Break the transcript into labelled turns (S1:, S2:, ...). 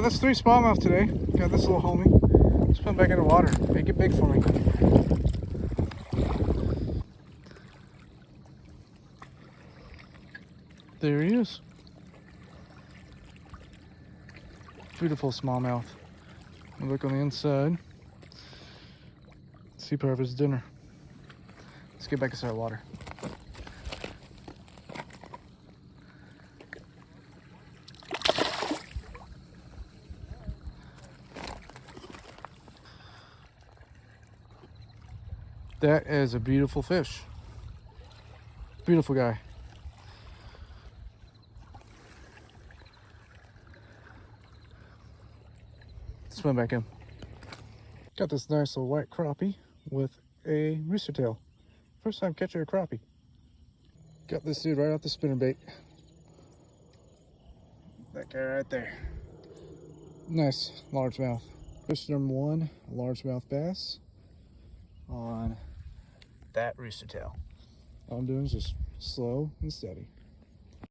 S1: So that's 3 smallmouth today. Got this little homie. Let's put him back in the water. Make it big for me. There he is. Beautiful smallmouth. Look on the inside. See part of his dinner. Let's get back inside the water. That is a beautiful fish. Beautiful guy. Swim back in. Got this nice little white crappie with a rooster tail. First time catching a crappie. Got this dude right off the spinnerbait. That guy right there. Nice largemouth. Fish number 1, largemouth bass on that rooster tail. All I'm doing is just slow and steady.